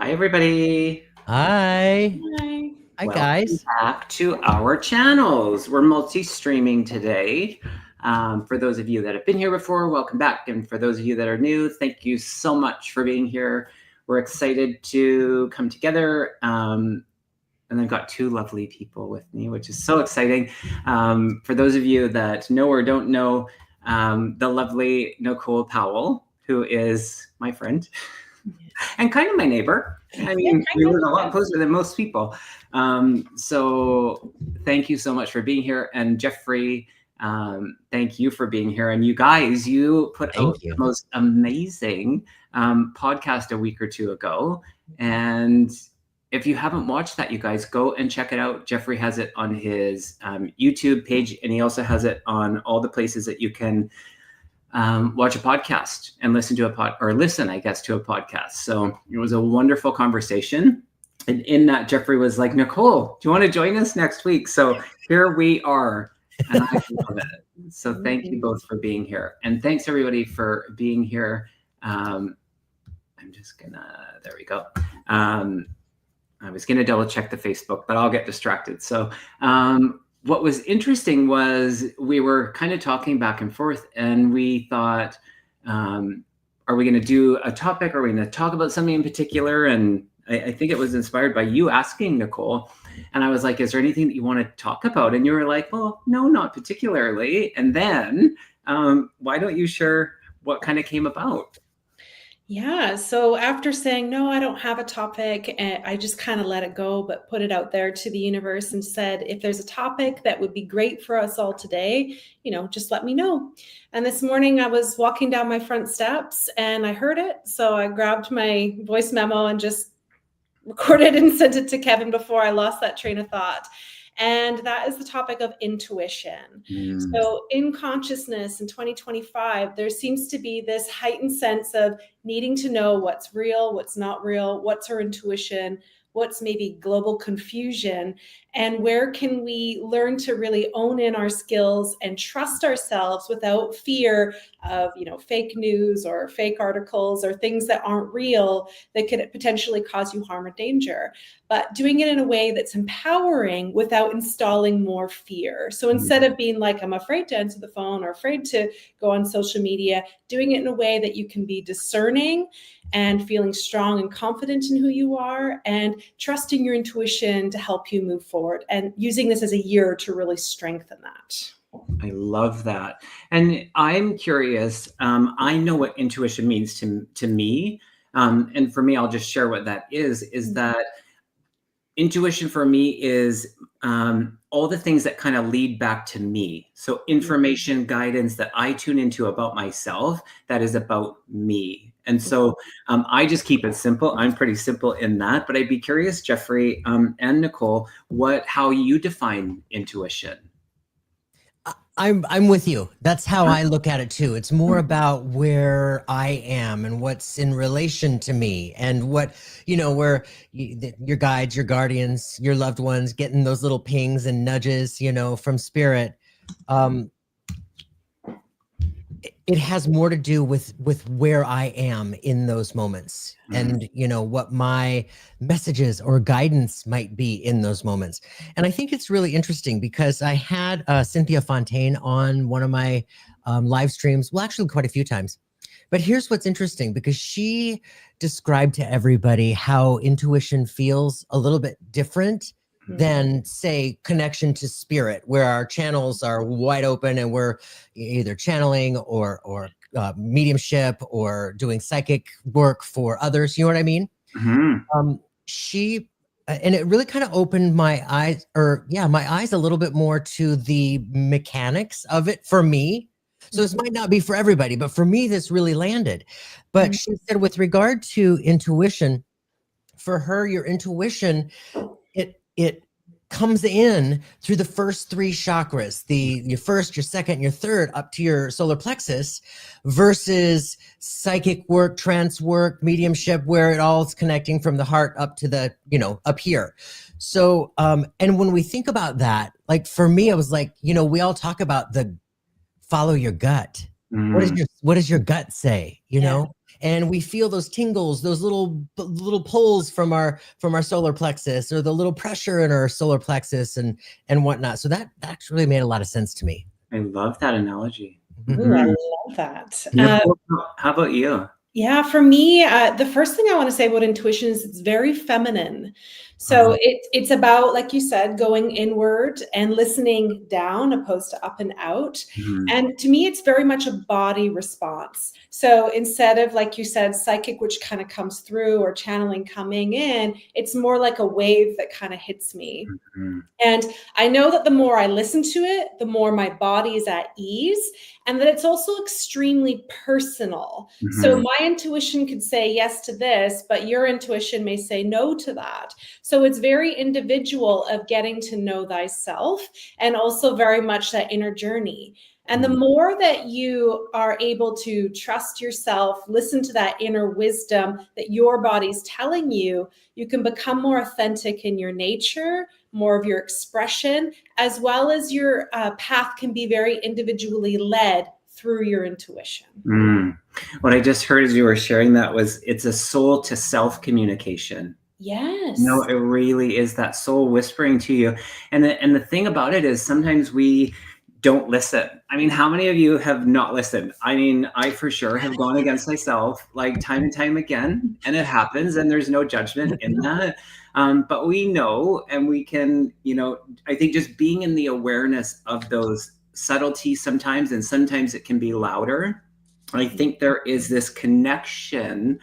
Hi, everybody. Hi. Hi. Hi, Welcome guys. back to our channels. We're multi-streaming today. For those of you that have been here before, welcome back. And for those of you that are new, thank you so much for being here. We're excited to come together. And I've got two lovely people with me, which is so exciting. For those of you that know or don't know, the lovely Nicole Powell, who is my friend and kind of my neighbor. I mean, we live a lot closer than most people. So thank you so much for being here. And Jeffrey, thank you for being here. And you guys, you put out the most amazing podcast a week or two ago. And if you haven't watched that, you guys, go and check it out. Jeffrey has it on his YouTube page, and he also has it on all the places that you can watch a podcast and listen to listen, I guess, to a podcast. So it was a wonderful conversation. And in that, Jeffrey was like, Nicole, do you want to join us next week? So here we are. And I love it. So thank you both for being here. And thanks everybody for being here. I'm just gonna, there we go. I was gonna double check the Facebook, but I'll get distracted. So what was interesting was we were kind of talking back and forth, and we thought, are we going to do a topic? Are we going to talk about something in particular? And I think it was inspired by you asking, Nicole. And I was like, is there anything that you want to talk about? And you were like, well, no, not particularly. And then why don't you share what kind of came about? Yeah. So after saying, no, I don't have a topic, and I just kind of let it go, but put it out there to the universe and said, if there's a topic that would be great for us all today, just let me know. And this morning I was walking down my front steps and I heard it. So I grabbed my voice memo and just recorded and sent it to Kevin before I lost that train of thought. And that is the topic of intuition. So in consciousness in 2025, there seems to be this heightened sense of needing to know what's real, what's not real, what's our intuition, what's maybe global confusion, and where can we learn to really own in our skills and trust ourselves without fear of, fake news or fake articles or things that aren't real that could potentially cause you harm or danger, but doing it in a way that's empowering without installing more fear. So instead of being like, I'm afraid to answer the phone or afraid to go on social media, doing it in a way that you can be discerning and feeling strong and confident in who you are and trusting your intuition to help you move forward, and using this as a year to really strengthen that. I love that. And I'm curious, I know what intuition means to me. And for me, I'll just share what that is that intuition for me is all the things that kind of lead back to me. So information, guidance that I tune into about myself, that is about me. And so I just keep it simple. I'm pretty simple in that, but I'd be curious, Jeffrey and Nicole, how you define intuition. I'm with you. That's how I look at it too. It's more about where I am and what's in relation to me, and what, where your guides, your guardians, your loved ones getting those little pings and nudges, from spirit. It has more to do with where I am in those moments, and what my messages or guidance might be in those moments. And I think it's really interesting because I had Cynthia Fontaine on one of my live streams, well, actually quite a few times. But here's what's interesting, because she described to everybody how intuition feels a little bit different than, say, connection to spirit, where our channels are wide open and we're either channeling or mediumship or doing psychic work for others. You know what I mean? And it really kind of opened my eyes, my eyes a little bit more to the mechanics of it for me. So this might not be for everybody, but for me, this really landed. But she said, with regard to intuition, for her, your intuition, it comes in through the first three chakras, your first, your second, your third, up to your solar plexus, versus psychic work, trance work, mediumship, where it all is connecting from the heart up to the, up here. So, and when we think about that, like for me, I was like, we all talk about follow your gut. What does your gut say? and we feel those tingles, those little pulls from our solar plexus, or the little pressure in our solar plexus and whatnot. So that actually made a lot of sense to me. I love that analogy. Ooh, I love that. Nicole, how about you? Yeah, for me, the first thing I want to say about intuition is it's very feminine. So it's about, like you said, going inward and listening down opposed to up and out. And to me, it's very much a body response. So instead of, like you said, psychic, which kind of comes through, or channeling coming in, it's more like a wave that kind of hits me. And I know that the more I listen to it, the more my body is at ease, and that it's also extremely personal. So my intuition could say yes to this, but your intuition may say no to that. So it's very individual of getting to know thyself, and also very much that inner journey. And the more that you are able to trust yourself, listen to that inner wisdom that your body's telling you, you can become more authentic in your nature, more of your expression, as well as your path can be very individually led through your intuition. What I just heard as you were sharing that was, it's a soul to self communication. Yes. No, it really is that soul whispering to you. And the thing about it is, sometimes we don't listen. I mean, how many of you have not listened? I mean, I for sure have gone against myself, like, time and time again, and it happens, and there's no judgment in that. But we know, and we can, I think just being in the awareness of those subtleties sometimes, and sometimes it can be louder. I think there is this connection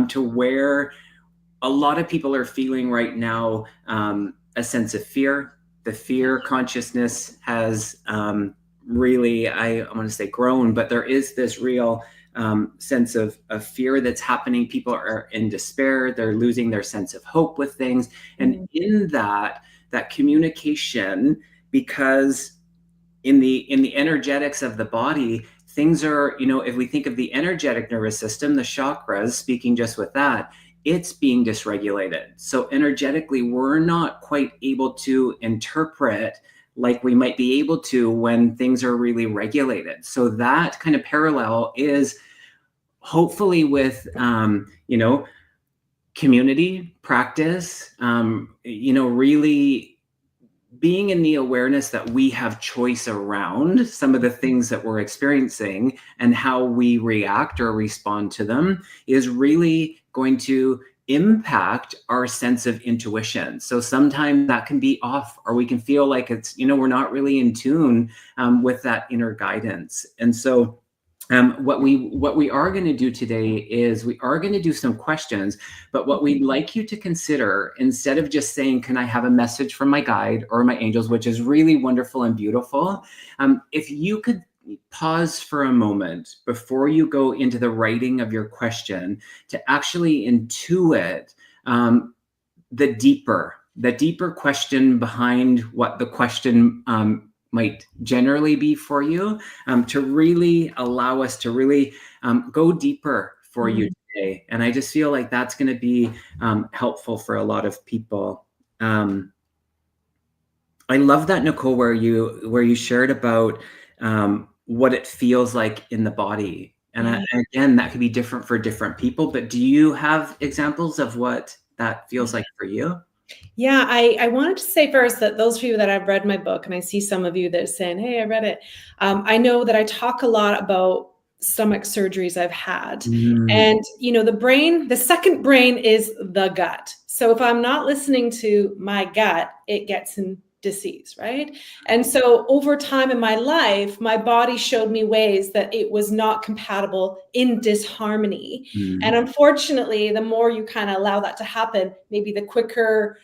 to where a lot of people are feeling right now, a sense of fear. The fear consciousness has really, I want to say, grown, but there is this real sense of fear that's happening. People are in despair. They're losing their sense of hope with things. And in that communication, because in the energetics of the body, things are, if we think of the energetic nervous system, the chakras, speaking just with that, it's being dysregulated. So energetically, we're not quite able to interpret like we might be able to when things are really regulated. So that kind of parallel is hopefully with, community practice, really being in the awareness that we have choice around some of the things that we're experiencing, and how we react or respond to them is really going to impact our sense of intuition. So sometimes that can be off, or we can feel like it's, we're not really in tune with that inner guidance. And so what we are going to do today is we are going to do some questions, but what we'd like you to consider, instead of just saying, can I have a message from my guide or my angels, which is really wonderful and beautiful, if you could pause for a moment before you go into the writing of your question to actually intuit the deeper question behind what the question might generally be for you, to really allow us to really go deeper for you today. And I just feel like that's going to be helpful for a lot of people. I love that, Nicole, where you shared about what it feels like in the body. And again, that could be different for different people, but do you have examples of what that feels like for you? Yeah, I wanted to say first that those of you that have read my book, and I see some of you that are saying, hey, I read it. I know that I talk a lot about stomach surgeries I've had. And, the second brain is the gut. So if I'm not listening to my gut, it gets in disease, right? And so over time in my life, my body showed me ways that it was not compatible, in disharmony. And unfortunately, the more you kind of allow that to happen, maybe the quicker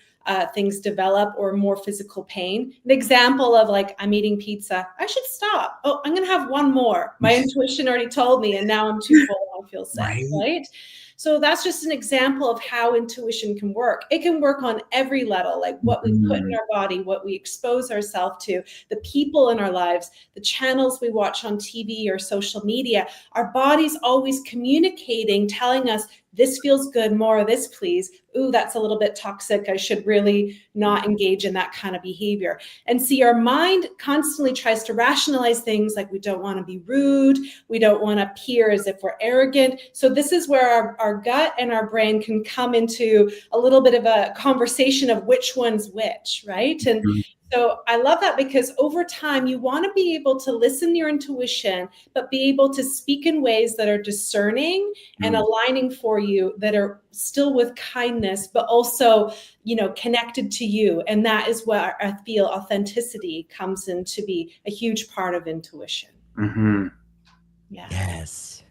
things develop, or more physical pain. An example of, like, I'm eating pizza, I should stop. Oh, I'm going to have one more. My intuition already told me, and now I'm too full. I feel sick, right? So that's just an example of how intuition can work. It can work on every level, like what we put in our body, what we expose ourselves to, the people in our lives, the channels we watch on TV or social media. Our body's always communicating, telling us, this feels good, more of this, please. Ooh, that's a little bit toxic. I should really not engage in that kind of behavior. And see, our mind constantly tries to rationalize things like we don't want to be rude. We don't want to appear as if we're arrogant. So this is where our gut and our brain can come into a little bit of a conversation of which one's which, right? And so I love that, because over time you want to be able to listen to your intuition, but be able to speak in ways that are discerning and aligning for you, that are still with kindness, but also, connected to you. And that is where I feel authenticity comes in to be a huge part of intuition. Mm-hmm. Yeah. Yes.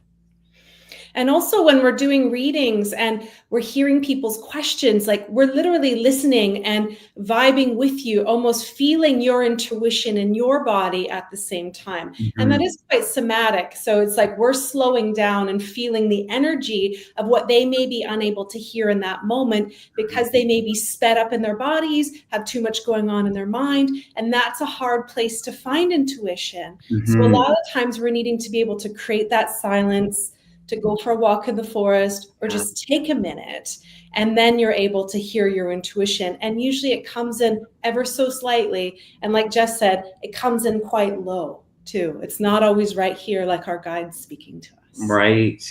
And also when we're doing readings and we're hearing people's questions, like we're literally listening and vibing with you, almost feeling your intuition in your body at the same time. And that is quite somatic. So it's like we're slowing down and feeling the energy of what they may be unable to hear in that moment, because they may be sped up in their bodies, have too much going on in their mind. And that's a hard place to find intuition. So a lot of times we're needing to be able to create that silence, to go for a walk in the forest, or just take a minute, and then you're able to hear your intuition. And usually it comes in ever so slightly. And like Jess said, it comes in quite low too. It's not always right here like our guide's speaking to us. Right.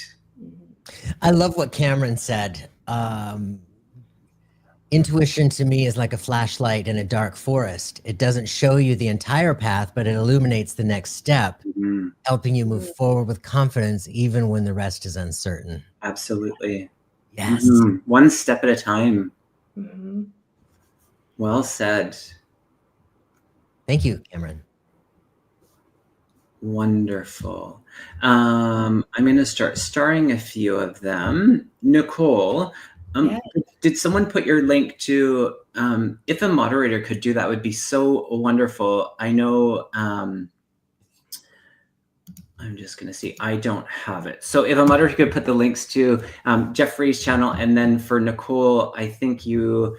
I love what Cameron said. Intuition to me is like a flashlight in a dark forest. It doesn't show you the entire path, but it illuminates the next step, helping you move forward with confidence, even when the rest is uncertain. Absolutely. Yes. One step at a time. Mm-hmm. Well said. Thank you, Cameron. Wonderful. I'm going to start starring a few of them. Nicole, did someone put your link to, if a moderator could do that, would be so wonderful. I know, I'm just going to see, I don't have it. So if a moderator could put the links to Jeffrey's channel, and then for Nicole, I think you,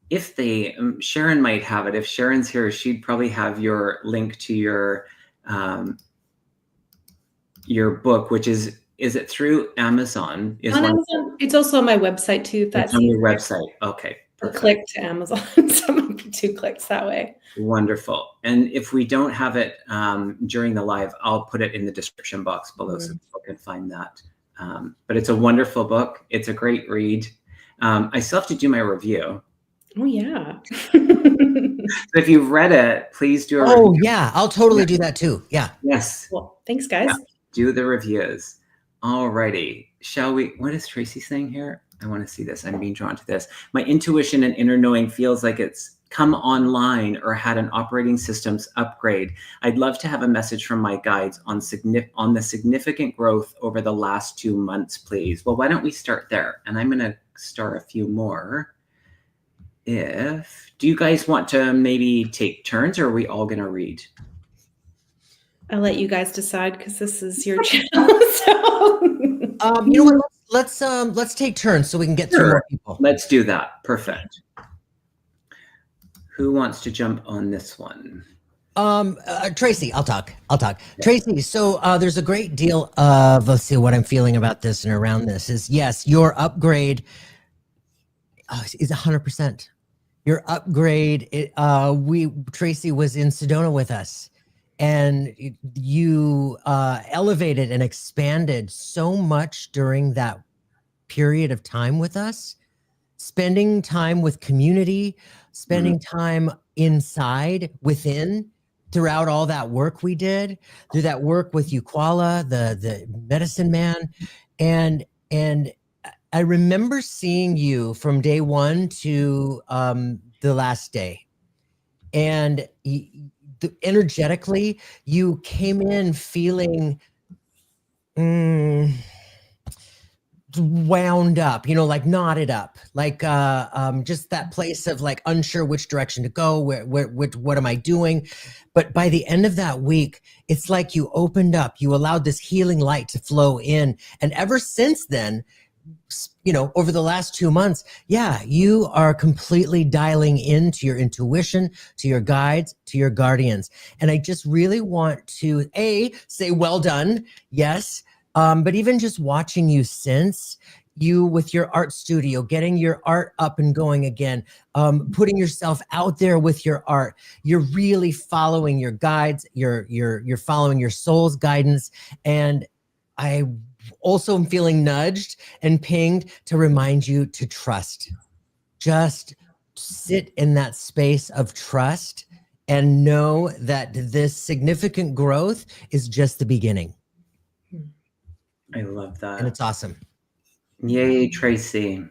if they, Sharon might have it. If Sharon's here, she'd probably have your link to your book, which is it through Amazon? On Amazon. It's also on my website too. If that's on your website. Okay. Perfect. Click to Amazon. So it might be 2 clicks that way. Wonderful. And if we don't have it during the live, I'll put it in the description box below so people can find that. But it's a wonderful book. It's a great read. I still have to do my review. Oh, yeah. So if you've read it, please do a review. Oh, yeah. I'll totally do that too. Yeah. Yes. Well, thanks, guys. Yeah. Do the reviews. All righty. Shall we? What is Tracy saying here? I want to see this. I'm being drawn to this. My intuition and inner knowing feels like it's come online or had an operating systems upgrade. I'd love to have a message from my guides on the significant growth over the last 2 months, please. Well, why don't we start there? And I'm going to start a few more. Do you guys want to maybe take turns, or are we all going to read? I'll let you guys decide, because this is your channel. So. You know what? Let's take turns so we can get through more people. Let's do that. Perfect. Who wants to jump on this one? Tracy, I'll talk. Yeah. Tracy, so there's a great deal of, let's see what I'm feeling about this and around this is, yes, your upgrade is 100%. Your upgrade, Tracy was in Sedona with us, and you elevated and expanded so much during that period of time with us, spending time with community, spending time inside, within, throughout all that work we did, through that work with Euquala, the medicine man. And I remember seeing you from day one to the last day. And energetically, you came in feeling wound up, like knotted up, like just that place of like unsure which direction to go, what am I doing? But by the end of that week, it's like you opened up, you allowed this healing light to flow in. And ever since then, over the last 2 months, you are completely dialing into your intuition, to your guides, to your guardians. And I just really want to, say, well done. Yes. But even just watching you since, you with your art studio, getting your art up and going again, putting yourself out there with your art, you're really following your guides, you're following your soul's guidance. And I also am feeling nudged and pinged to remind you to trust. Just sit in that space of trust and know that this significant growth is just the beginning. I love that. And it's awesome. Yay, Tracy.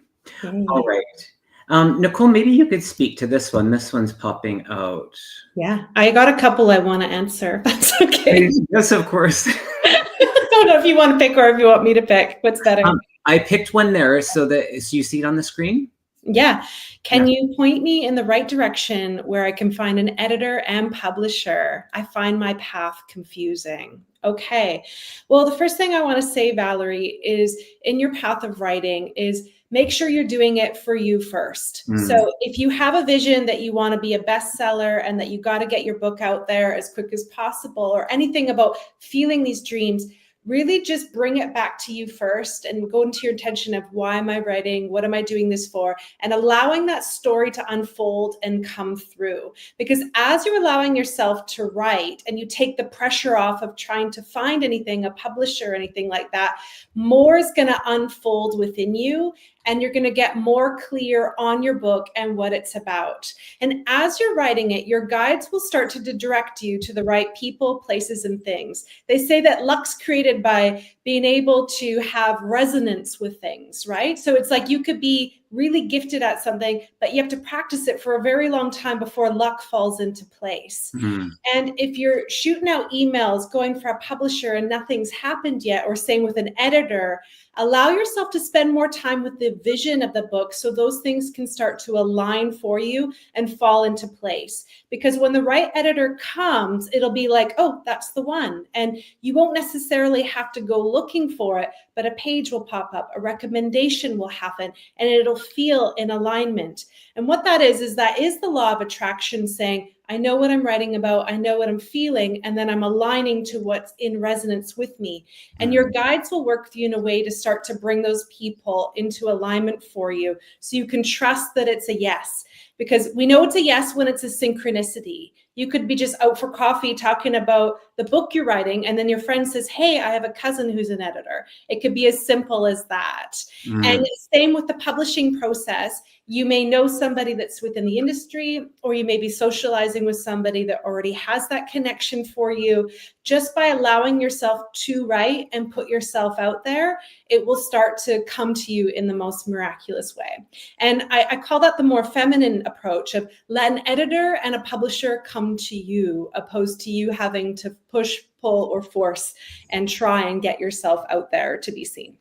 All right. Nicole, maybe you could speak to this one. This one's popping out. Yeah, I got a couple I want to answer. That's okay. Yes, of course. I don't know if you want to pick or if you want me to pick. What's better? I picked one there so you see it on the screen. Yeah. Can you point me in the right direction where I can find an editor and publisher? I find my path confusing. Okay. Well, the first thing I want to say, Valerie, is in your path of writing is make sure you're doing it for you first. So if you have a vision that you want to be a bestseller and that you got to get your book out there as quick as possible, or anything about feeling these dreams, really just bring it back to you first and go into your intention of why am I writing? What am I doing this for? And allowing that story to unfold and come through. Because as you're allowing yourself to write and you take the pressure off of trying to find anything, a publisher or anything like that, more is going to unfold within you. And you're going to get more clear on your book and what it's about. And as you're writing it, your guides will start to direct you to the right people, places, and things. They say that luck's created by being able to have resonance with things, right? So it's like you could be really gifted at something, but you have to practice it for a very long time before luck falls into place. And if you're shooting out emails, going for a publisher and nothing's happened yet, or same with an editor, allow yourself to spend more time with the vision of the book so those things can start to align for you and fall into place. Because when the right editor comes, it'll be like, oh, that's the one. And you won't necessarily have to go looking for it, but a page will pop up, a recommendation will happen, and it'll feel in alignment. And what that is that is the law of attraction saying, I know what I'm writing about, I know what I'm feeling, and then I'm aligning to what's in resonance with me. And your guides will work with you in a way to start to bring those people into alignment for you so you can trust that it's a yes. Because we know it's a yes when it's a synchronicity. You could be just out for coffee talking about the book you're writing, and then your friend says, hey, I have a cousin who's an editor. It could be as simple as that. And same with the publishing process. You may know somebody that's within the industry, or you may be socializing with somebody that already has that connection for you. Just by allowing yourself to write and put yourself out there, it will start to come to you in the most miraculous way. And I call that the more feminine approach of let an editor and a publisher come to you, opposed to you having to push, pull, or force and try and get yourself out there to be seen.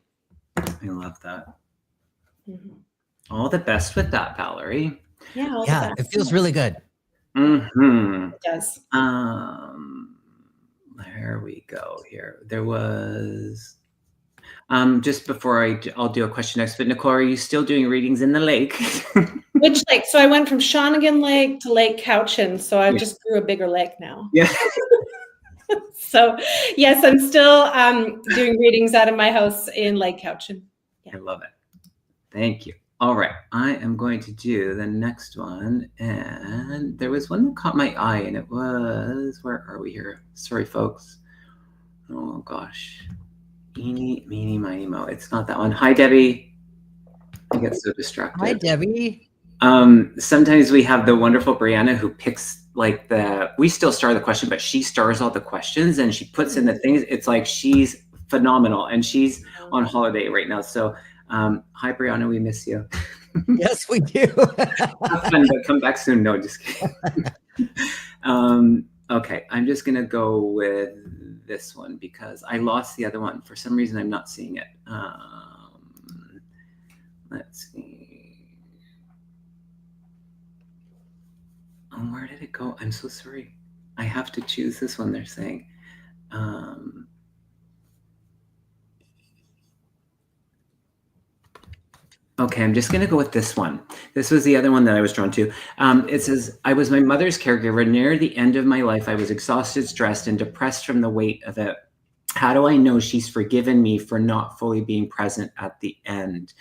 I love that. All the best with that, Valerie. Yeah, it feels really good. It does. There we go here. There was, just before I'll do a question next, but Nicole, are you still doing readings in the lake? Which lake? So I went from Shawnigan Lake to Lake Cowichan. So I just grew a bigger lake now. Yeah. So yes, I'm still doing readings out of my house in Lake Cowichan. I love it. Thank you. All right, I am going to do the next one. And there was one that caught my eye, and it was, where are we here? Sorry, folks. Oh, gosh. Eeny, meeny, miny, mo. It's not that one. Hi, Debbie. I get so distracted. Hi, Debbie. Sometimes we have the wonderful Brianna who picks we still star the question, but she stars all the questions and she puts in the things. It's like she's phenomenal, and she's on holiday right now. So hi, Brianna, we miss you. Yes, we do. Have fun, but come back soon. No, just kidding. Okay, I'm just going to go with this one because I lost the other one. For some reason, I'm not seeing it. Let's see. Oh, where did it go? I'm so sorry. I have to choose this one, they're saying. Okay, I'm just going to go with this one. This was the other one that I was drawn to. It says, I was my mother's caregiver. Near the end of my life, I was exhausted, stressed, and depressed from the weight of it. How do I know she's forgiven me for not fully being present at the end?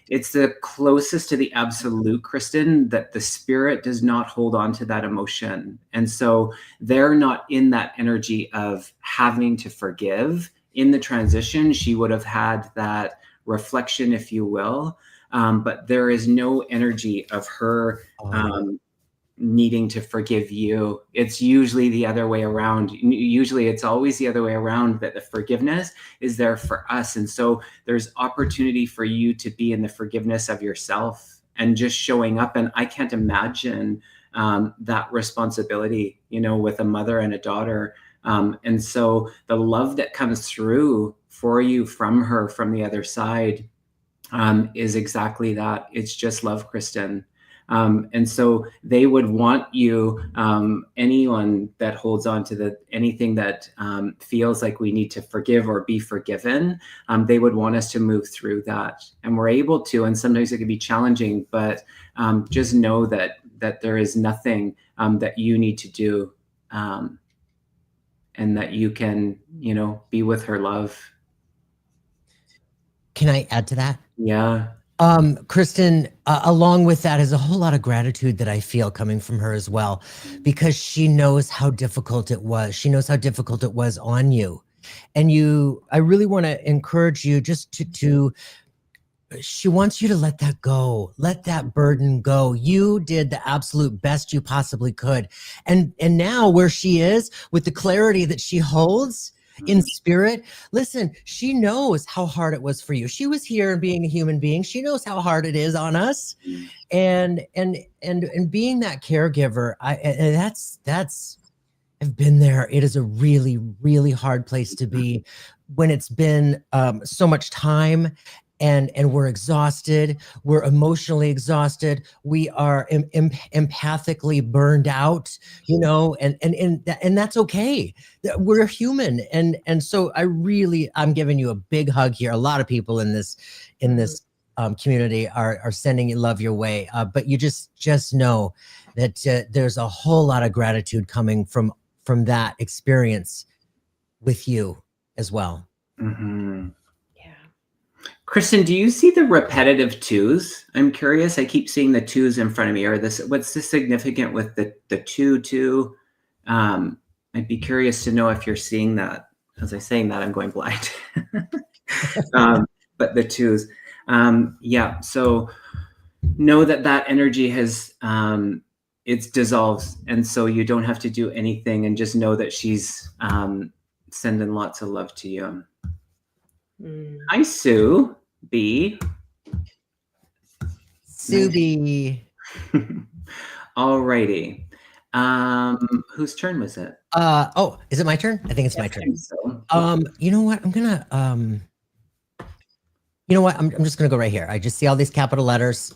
It's the closest to the absolute, Kristen, that the spirit does not hold on to that emotion. And so they're not in that energy of having to forgive. In the transition, she would have had that reflection, if you will. But there is no energy of her needing to forgive you. It's usually the other way around. Usually it's always the other way around, that the forgiveness is there for us. And so there's opportunity for you to be in the forgiveness of yourself and just showing up. And I can't imagine that responsibility, with a mother and a daughter. And so the love that comes through for you from her, from the other side, is exactly that. It's just love, Kristen. And so they would want you, anyone that holds on to anything that feels like we need to forgive or be forgiven, they would want us to move through that. And we're able to, and sometimes it can be challenging, but just know that there is nothing that you need to do, and that you can, be with her love. Can I add to that? Yeah. Kristen, along with that is a whole lot of gratitude that I feel coming from her as well, because she knows how difficult it was. She knows how difficult it was on you. And I really want to encourage you just she wants you to let that go, let that burden go. You did the absolute best you possibly could. And now where she is, with the clarity that she holds in spirit, listen, she knows how hard it was for you. She was here and being a human being. She knows how hard it is on us. And being that caregiver, I've been there. It is a really, really hard place to be when it's been so much time. And we're exhausted. We're emotionally exhausted. We are empathically burned out, and that's okay. We're human, and so I'm giving you a big hug here. A lot of people in this community are sending love your way, but you just know that there's a whole lot of gratitude coming from that experience with you as well. Mm-hmm. Kristen, do you see the repetitive twos? I'm curious. I keep seeing the twos in front of me. What's the significant with the two? I'd be curious to know if you're seeing that. As I'm saying that, I'm going blind. But the twos, yeah. So know that energy has it's dissolves, and so you don't have to do anything, and just know that she's sending lots of love to you. Hi, Sue B. Sue B. All righty. Whose turn was it? Is it my turn? I think it's my turn. So. You know what? I'm gonna I'm just gonna go right here. I just see all these capital letters.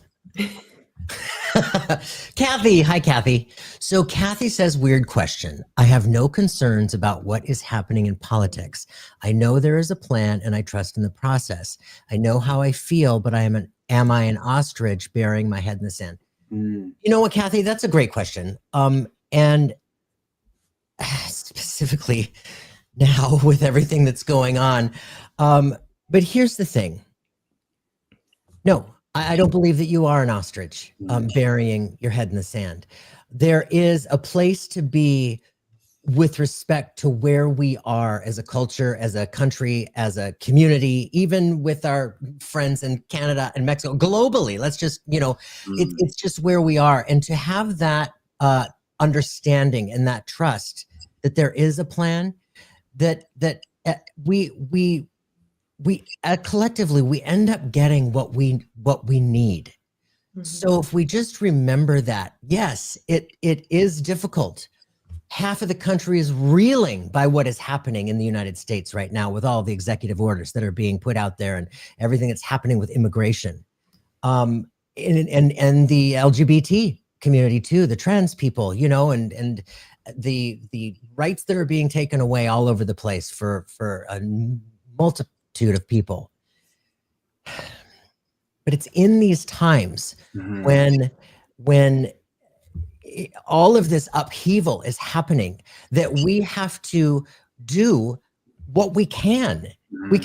Kathy. Hi, Kathy. So Kathy says, weird question. I have no concerns about what is happening in politics. I know there is a plan and I trust in the process. I know how I feel, but am I an ostrich burying my head in the sand? You know what, Kathy? That's a great question. And specifically now with everything that's going on. But here's the thing. No, I don't believe that you are an ostrich burying your head in the sand. There is a place to be with respect to where we are as a culture, as a country, as a community, even with our friends in Canada and Mexico, globally. Let's just, it's just where we are. And to have that understanding and that trust that there is a plan, that we collectively, we end up getting what we need. So if we just remember that, yes, it is difficult. Half of the country is reeling by what is happening in the United States right now with all the executive orders that are being put out there and everything that's happening with immigration, and the LGBT community too, the trans people, and the rights that are being taken away all over the place for a multitude of people. But it's in these times when all of this upheaval is happening that we have to do what we can. We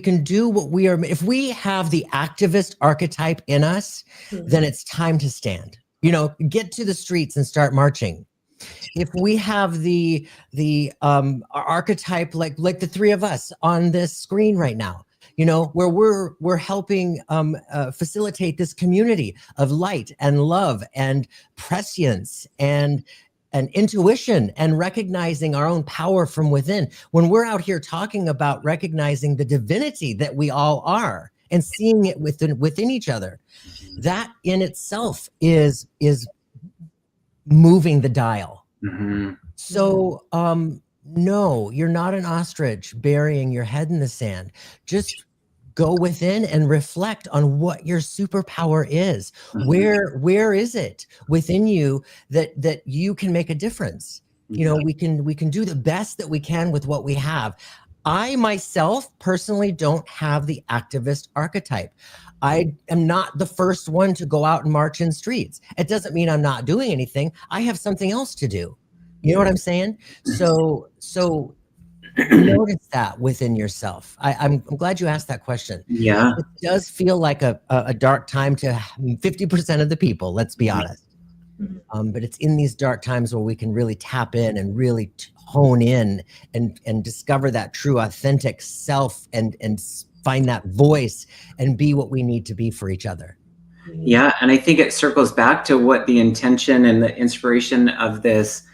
can do what we are. If we have the activist archetype in us, then it's time to stand. You know, get to the streets and start marching. If we have the archetype like the three of us on this screen right now, you know, where we're helping facilitate this community of light and love and prescience and intuition and recognizing our own power from within. When we're out here talking about recognizing the divinity that we all are and seeing it within each other, that in itself is moving the dial. So no, you're not an ostrich burying your head in the sand. Just go within and reflect on what your superpower is. Where is it within you that you can make a difference? You know, we can do the best that we can with what we have. I myself personally don't have the activist archetype. I am not the first one to go out and march in streets. It doesn't mean I'm not doing anything. I have something else to do. You know what I'm saying? So notice that within yourself. I'm glad you asked that question. Yeah. It does feel like a dark time to 50% of the people, let's be honest. But it's in these dark times where we can really tap in and really hone in and discover that true authentic self and find that voice and be what we need to be for each other. Yeah, and I think it circles back to what the intention and the inspiration of this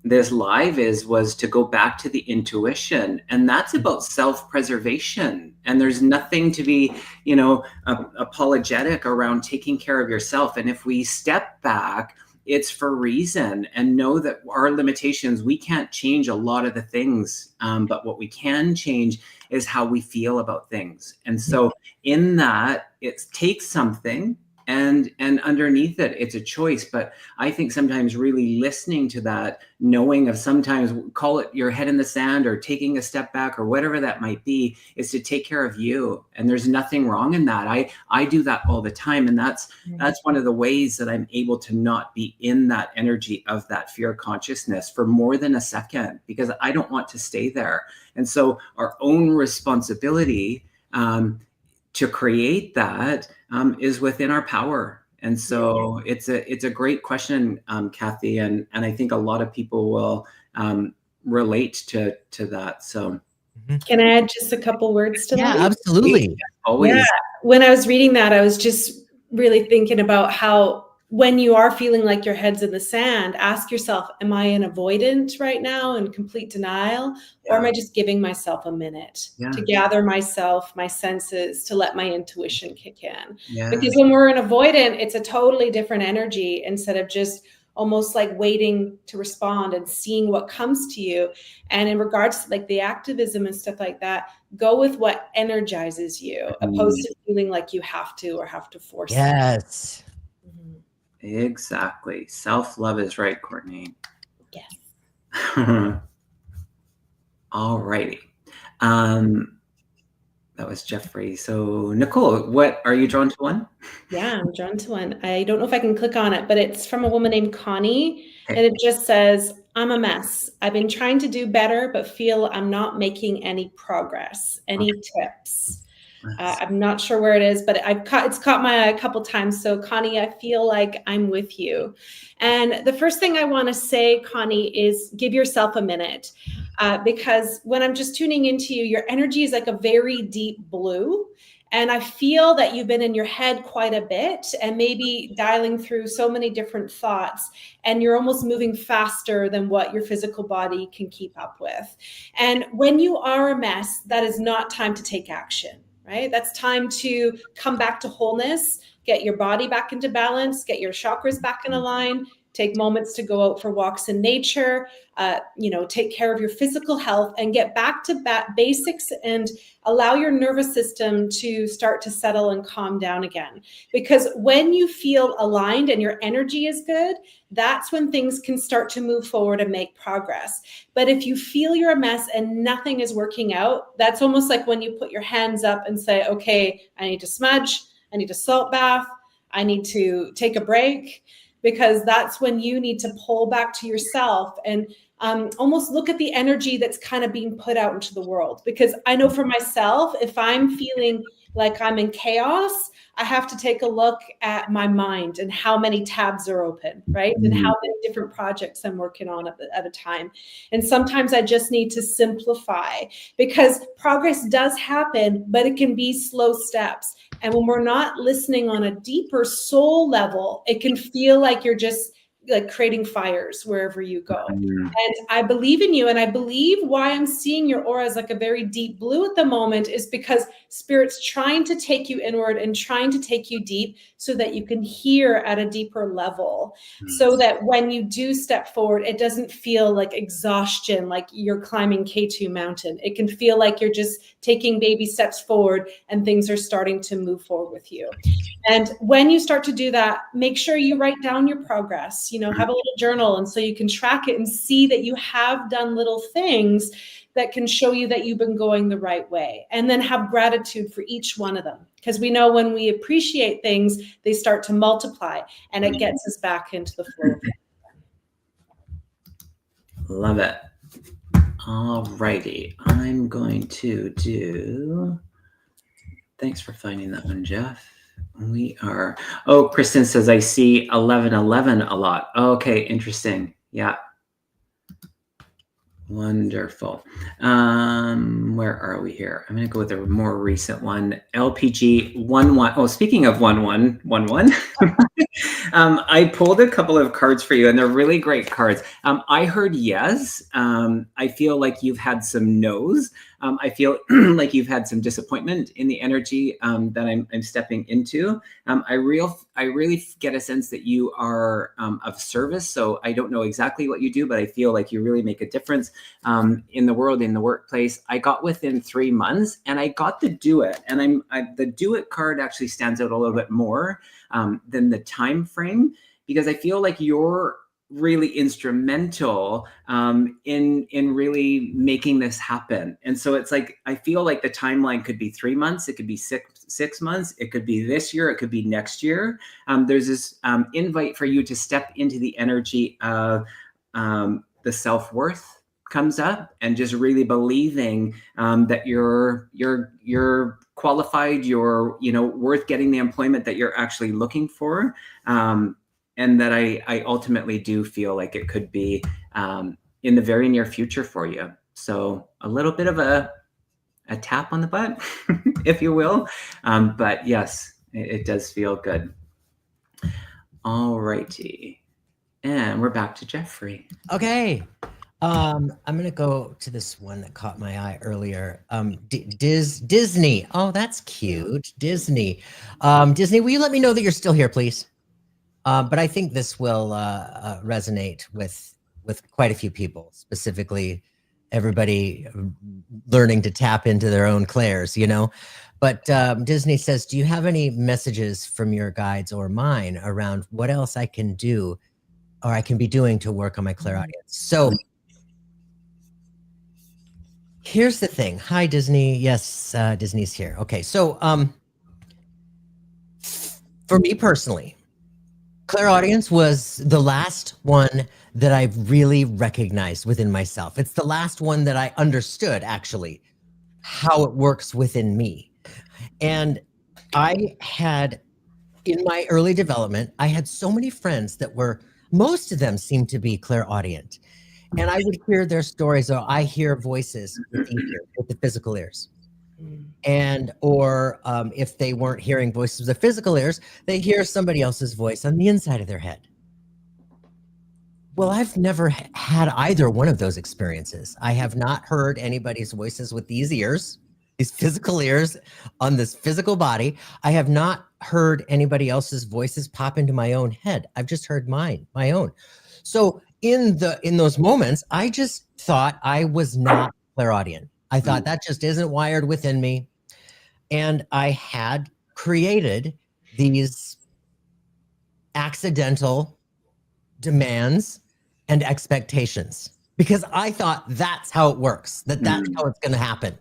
this live was to go back to the intuition, and that's about self-preservation. And there's nothing to be, you know, apologetic around taking care of yourself. And if we step back, it's for a reason, and know that our limitations, we can't change a lot of the things, but what we can change is how we feel about things. And so in that, it takes something, and underneath it, it's a choice. But I think sometimes really listening to that, knowing of, sometimes call it your head in the sand or taking a step back or whatever that might be, is to take care of you. And there's nothing wrong in that. I do that all the time. And that's one of the ways that I'm able to not be in that energy of that fear consciousness for more than a second, because I don't want to stay there. And so our own responsibility to create that is within our power. And so it's a great question, Kathy, and I think a lot of people will relate to that. So can I add just a couple words to that? Yeah, absolutely. Always. Yeah. When I was reading that, I was just really thinking about how, when you are feeling like your head's in the sand, ask yourself, am I in avoidant right now, in complete denial? Or am I just giving myself a minute to gather myself, my senses, to let my intuition kick in? Because when we're in avoidant, it's a totally different energy, instead of just almost like waiting to respond and seeing what comes to you. And in regards to like the activism and stuff like that, go with what energizes you, opposed to feeling like you have to or have to force it. Yes. Exactly. Self-love is right, Courtney. Yes. All righty. That was Jeffrey. So Nicole, what are you drawn to one? Yeah, I'm drawn to one. I don't know if I can click on it, but it's from a woman named Connie. And it just says, I'm a mess. I've been trying to do better, but feel I'm not making any progress. Any tips? I'm not sure where it is, but it's caught my eye a couple times. So Connie, I feel like I'm with you. And the first thing I want to say, Connie, is give yourself a minute. Because when I'm just tuning into you, your energy is like a very deep blue. And I feel that you've been in your head quite a bit and maybe dialing through so many different thoughts, and you're almost moving faster than what your physical body can keep up with. And when you are a mess, that is not time to take action. Right? That's time to come back to wholeness, get your body back into balance, get your chakras back in line, take moments to go out for walks in nature, take care of your physical health and get back to basics and allow your nervous system to start to settle and calm down again. Because when you feel aligned and your energy is good, that's when things can start to move forward and make progress. But if you feel you're a mess and nothing is working out, that's almost like when you put your hands up and say, okay, I need to smudge, I need a salt bath, I need to take a break. because that's when you need to pull back to yourself and almost look at the energy that's kind of being put out into the world. Because I know for myself, if I'm feeling like I'm in chaos, I have to take a look at my mind and how many tabs are open, right? And how many different projects I'm working on at a time. And sometimes I just need to simplify, because progress does happen, but it can be slow steps. And when we're not listening on a deeper soul level, it can feel like you're just like creating fires wherever you go. And I believe in you. And I believe why I'm seeing your aura as like a very deep blue at the moment is because Spirit's trying to take you inward and trying to take you deep so that you can hear at a deeper level. So that when you do step forward, it doesn't feel like exhaustion, like you're climbing K2 mountain. It can feel like you're just taking baby steps forward and things are starting to move forward with you. And when you start to do that, make sure you write down your progress, have a little journal. And so you can track it and see that you have done little things that can show you that you've been going the right way. And then have gratitude for each one of them. Because we know when we appreciate things, they start to multiply and it gets us back into the flow of it. Love it. All righty. I'm going to do... Thanks for finding that one, Jeff. Kristen says, I see 1111 a lot. Okay, interesting. Yeah. Wonderful. Where are we here? I'm going to go with a more recent one. LPG 11. Oh, speaking of 1111, I pulled a couple of cards for you, and they're really great cards. I heard yes. I feel like you've had some no's. I feel like you've had some disappointment in the energy that I'm stepping into. I really get a sense that you are of service. So I don't know exactly what you do, but I feel like you really make a difference in the world, in the workplace. I got within 3 months, and I got the do it. And the do it card actually stands out a little bit more than the time frame, because I feel like you're really instrumental in really making this happen. And so it's like, I feel like the timeline could be 3 months, it could be six months, it could be this year, it could be next year. There's this invite for you to step into the energy of the self-worth comes up, and just really believing that you're qualified, you're worth getting the employment that you're actually looking for. And that I ultimately do feel like it could be in the very near future for you. So a little bit of a tap on the butt, if you will. But yes, it does feel good. All righty. And we're back to Jeffrey. Okay. I'm going to go to this one that caught my eye earlier. Disney. Oh, that's cute. Disney. Disney, will you let me know that you're still here, please? But I think this will resonate with quite a few people, specifically everybody learning to tap into their own clairs, But Disney says, do you have any messages from your guides or mine around what else I can do or I can be doing to work on my clairaudience? So here's the thing. Hi, Disney. Yes, Disney's here. Okay, so for me personally, clairaudience was the last one that I really recognized within myself. It's the last one that I understood, actually, how it works within me. And I had, in my early development, I had so many friends that most of them seemed to be clairaudient. And I would hear their stories, or I hear voices with the physical ears. Or if they weren't hearing voices with the physical ears, they hear somebody else's voice on the inside of their head. Well, I've never had either one of those experiences. I have not heard anybody's voices with these ears, these physical ears on this physical body. I have not heard anybody else's voices pop into my own head. I've just heard my own. So in those moments, I just thought I was not clairaudient. I thought that just isn't wired within me. And I had created these accidental demands and expectations because I thought that's how it works, that's how it's going to happen.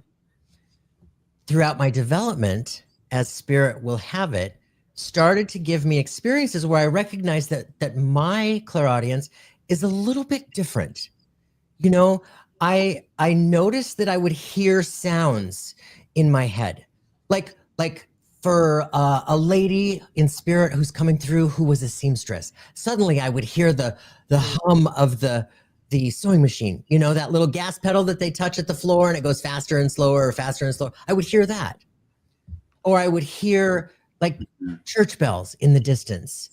Throughout my development, as spirit will have it, started to give me experiences where I recognized that my clairaudience is a little bit different. You know, I noticed that I would hear sounds in my head, like for a lady in spirit who's coming through who was a seamstress. Suddenly, I would hear the hum of the sewing machine. You know, that little gas pedal that they touch at the floor and it goes faster and slower or faster and slower. I would hear that, or I would hear like church bells in the distance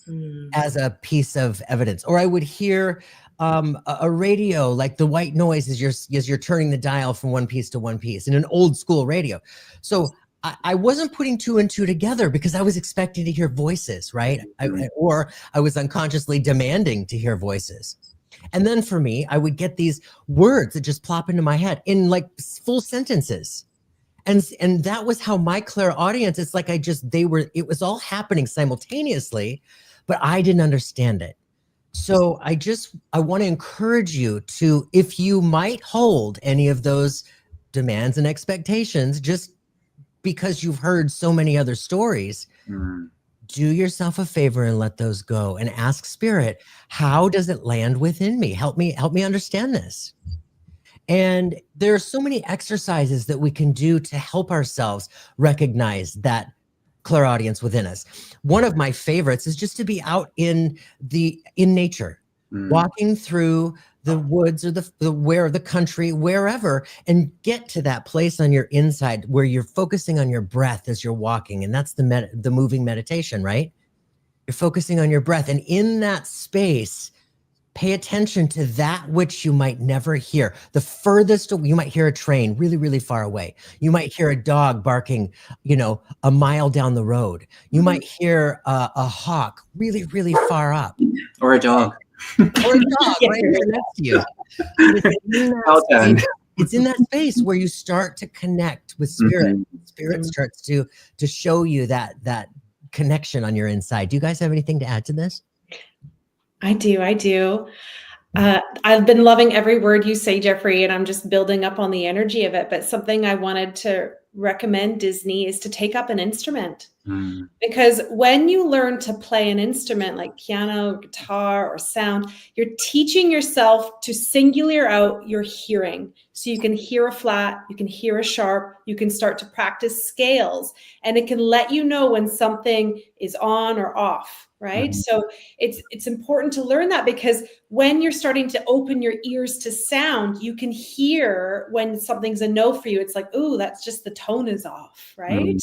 as a piece of evidence, or I would hear a radio, like the white noise as you're turning the dial from one piece to one piece in an old school radio. So I wasn't putting two and two together because I was expecting to hear voices, right? Or I was unconsciously demanding to hear voices. And then for me, I would get these words that just plop into my head in like full sentences. And that was how my clairaudience, it's like it was all happening simultaneously, but I didn't understand it. So I want to encourage you to, if you might hold any of those demands and expectations, just because you've heard so many other stories, do yourself a favor and let those go and ask Spirit, how does it land within me? Help me understand this. And there are so many exercises that we can do to help ourselves recognize that clairaudience within us. One of my favorites is just to be out in nature, walking through the woods or the country, wherever, and get to that place on your inside where you're focusing on your breath as you're walking. And that's the moving meditation, right? You're focusing on your breath. And in that space, pay attention to that which you might never hear. The furthest, you might hear a train really, really far away. You might hear a dog barking, a mile down the road. You might hear a hawk really, really far up. Or a dog. Or a dog right there next to you. It's in that space where you start to connect with Spirit. Spirit starts to show you that connection on your inside. Do you guys have anything to add to this? I do. I've been loving every word you say, Jeffrey, and I'm just building up on the energy of it. But something I wanted to recommend Disney is to take up an instrument. Because when you learn to play an instrument like piano, guitar, or sound, you're teaching yourself to singular out your hearing. So you can hear a flat, you can hear a sharp, you can start to practice scales, and it can let you know when something is on or off. Right. So it's important to learn that, because when you're starting to open your ears to sound, you can hear when something's a no for you. It's like, ooh, that's just the tone is off. Right.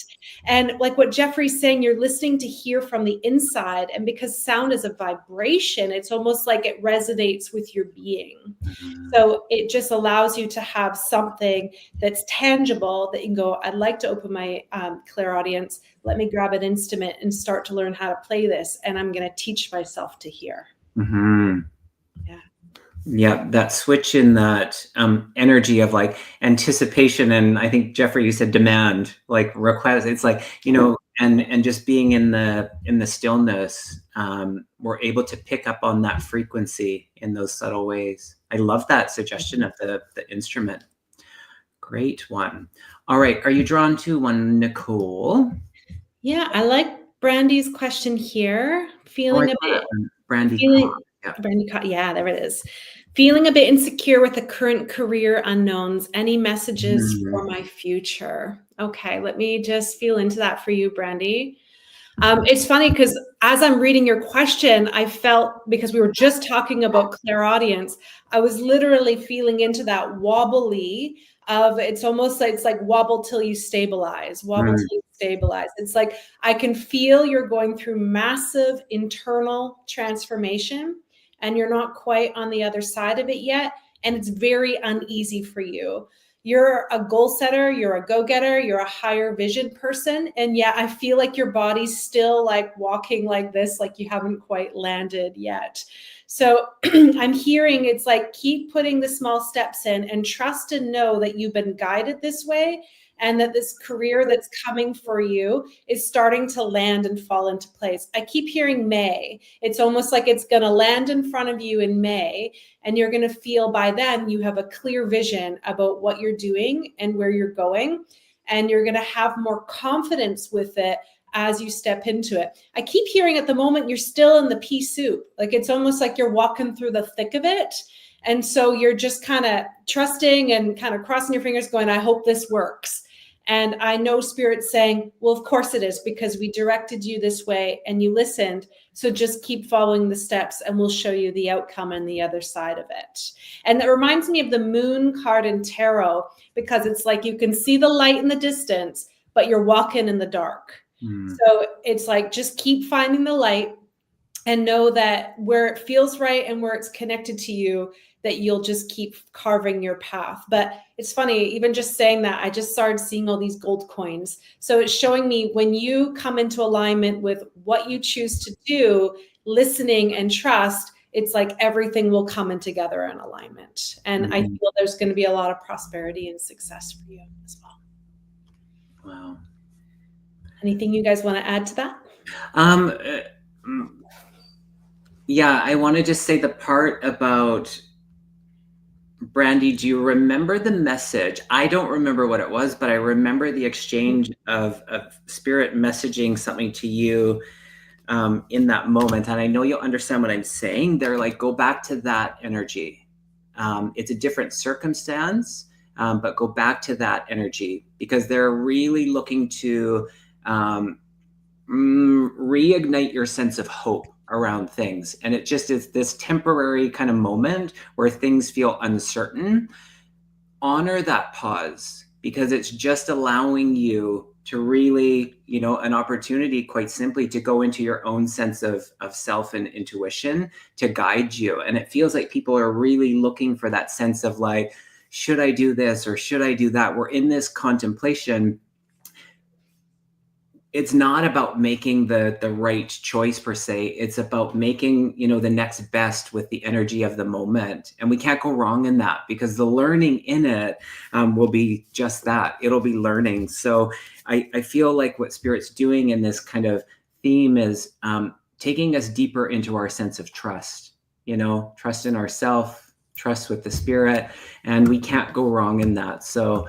And like what Jeffrey's saying, you're listening to hear from the inside. And because sound is a vibration, it's almost like it resonates with your being. So it just allows you to have something that's tangible that you can go, I'd like to open my clairaudience. Let me grab an instrument and start to learn how to play this. And I'm going to teach myself to hear. Yeah, that switch in that energy of like anticipation. And I think, Jeffrey, you said demand, like request. It's like, and just being in the stillness, we're able to pick up on that frequency in those subtle ways. I love that suggestion of the instrument. Great one. All right. Are you drawn to one, Nicole? Yeah, I like Brandy's question here. Feeling a bit. Brandy. Yeah, there it is. Feeling a bit insecure with the current career unknowns. Any messages for my future? Okay, let me just feel into that for you, Brandy. It's funny because as I'm reading your question, I felt, because we were just talking about clairaudience, I was literally feeling into that wobbly of, it's almost like, it's like wobble till you stabilize, wobble till you stabilize. It's like, I can feel you're going through massive internal transformation and you're not quite on the other side of it yet. And it's very uneasy for you. You're a goal setter, you're a go-getter, you're a higher vision person. And yeah, I feel like your body's still like walking like this, like you haven't quite landed yet. So I'm hearing it's like, keep putting the small steps in and trust and know that you've been guided this way, and that this career that's coming for you is starting to land and fall into place. I keep hearing May. It's almost like it's going to land in front of you in May, and you're going to feel by then you have a clear vision about what you're doing and where you're going, and you're going to have more confidence with it as you step into it. I keep hearing at the moment, you're still in the pea soup. Like it's almost like you're walking through the thick of it. And so you're just kind of trusting and kind of crossing your fingers going, I hope this works. And I know Spirit's saying, well, of course it is, because we directed you this way and you listened. So just keep following the steps and we'll show you the outcome on the other side of it. And that reminds me of the moon card in tarot, because it's like you can see the light in the distance, but you're walking in the dark. So it's like, just keep finding the light and know that where it feels right and where it's connected to you, that you'll just keep carving your path. But it's funny, even just saying that, I just started seeing all these gold coins. So it's showing me when you come into alignment with what you choose to do, listening and trust, it's like everything will come in together in alignment. And I feel there's going to be a lot of prosperity and success for you as well. Wow. Anything you guys want to add to that? Yeah, I want to just say the part about Brandy, do you remember the message? I don't remember what it was, but I remember the exchange of Spirit messaging something to you in that moment. And I know you'll understand what I'm saying. They're like, go back to that energy. It's a different circumstance, but go back to that energy, because they're really looking to reignite your sense of hope around things. And it just is this temporary kind of moment where things feel uncertain. Honor that pause, because it's just allowing you to really, an opportunity, quite simply, to go into your own sense of self and intuition to guide you. And it feels like people are really looking for that sense of like, should I do this or should I do that? We're in this contemplation. It's not about making the right choice per se. It's about making, the next best with the energy of the moment. And we can't go wrong in that, because the learning in it will be just that. It'll be learning. So I feel like what Spirit's doing in this kind of theme is taking us deeper into our sense of trust, trust in ourselves, trust with the Spirit, and we can't go wrong in that. So,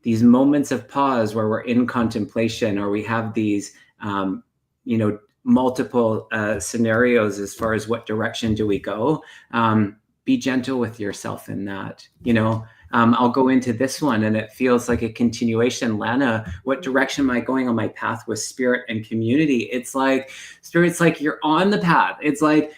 these moments of pause where we're in contemplation, or we have these, multiple scenarios as far as what direction do we go, be gentle with yourself in that, I'll go into this one and it feels like a continuation. Lana, what direction am I going on my path with Spirit and community? It's like, Spirit's like, you're on the path. It's like,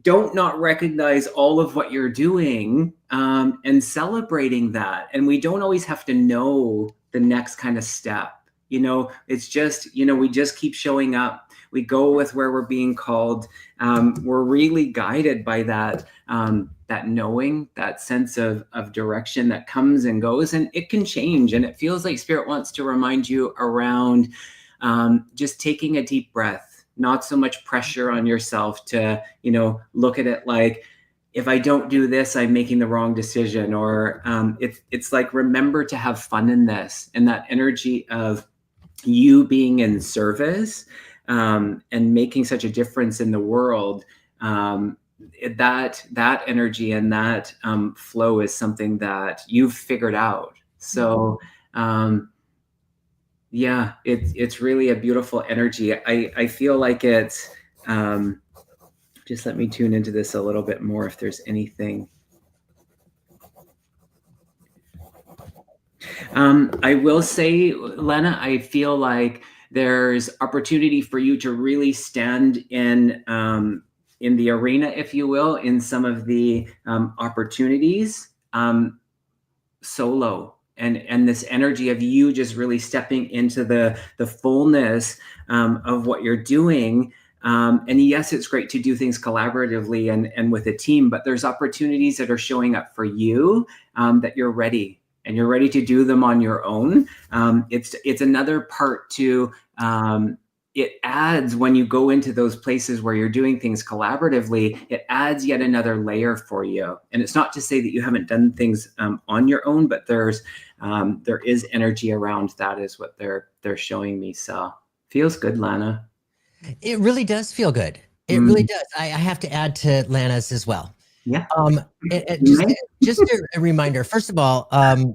don't not recognize all of what you're doing and celebrating that. And we don't always have to know the next kind of step. It's just, we just keep showing up. We go with where we're being called. We're really guided by that, that knowing, that sense of direction that comes and goes, and it can change. And it feels like Spirit wants to remind you around just taking a deep breath. Not so much pressure on yourself to, look at it like, if I don't do this, I'm making the wrong decision. Or it's like, remember to have fun in this, and that energy of you being in service and making such a difference in the world. That energy and that flow is something that you've figured out. So, yeah, it's really a beautiful energy. I feel like it's, just let me tune into this a little bit more if there's anything. I will say, Lena, I feel like there's opportunity for you to really stand in the arena, if you will, in some of the opportunities solo. And this energy of you just really stepping into the fullness of what you're doing. And yes, it's great to do things collaboratively and with a team, but there's opportunities that are showing up for you that you're ready, and you're ready to do them on your own. It's another part to it adds, when you go into those places where you're doing things collaboratively, it adds yet another layer for you. And it's not to say that you haven't done things on your own, but there is energy around that, is what they're showing me. So feels good, Lana. It really does feel good. It really does. I have to add to Lana's as well. Yeah. Just a reminder. First of all,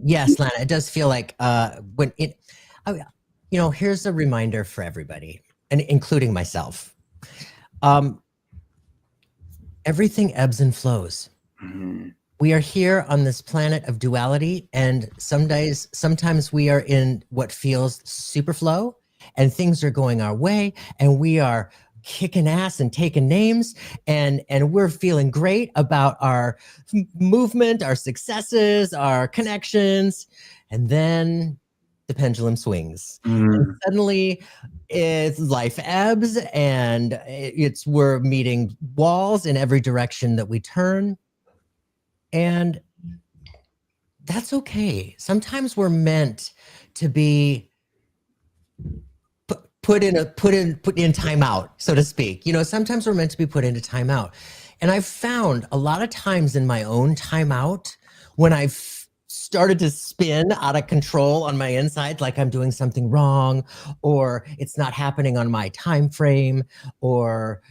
yes, Lana, it does feel like when it. Here's a reminder for everybody, and including myself. Everything ebbs and flows. Mm-hmm. We are here on this planet of duality, and sometimes we are in what feels super flow, and things are going our way, and we are kicking ass and taking names, and we're feeling great about our movement, our successes, our connections, and then the pendulum swings. And suddenly life ebbs, and we're meeting walls in every direction that we turn. And that's okay. Sometimes we're meant to be put in timeout, so to speak. Sometimes we're meant to be put into timeout. And I've found a lot of times in my own timeout, when I've started to spin out of control on my inside, like I'm doing something wrong, or it's not happening on my time frame, or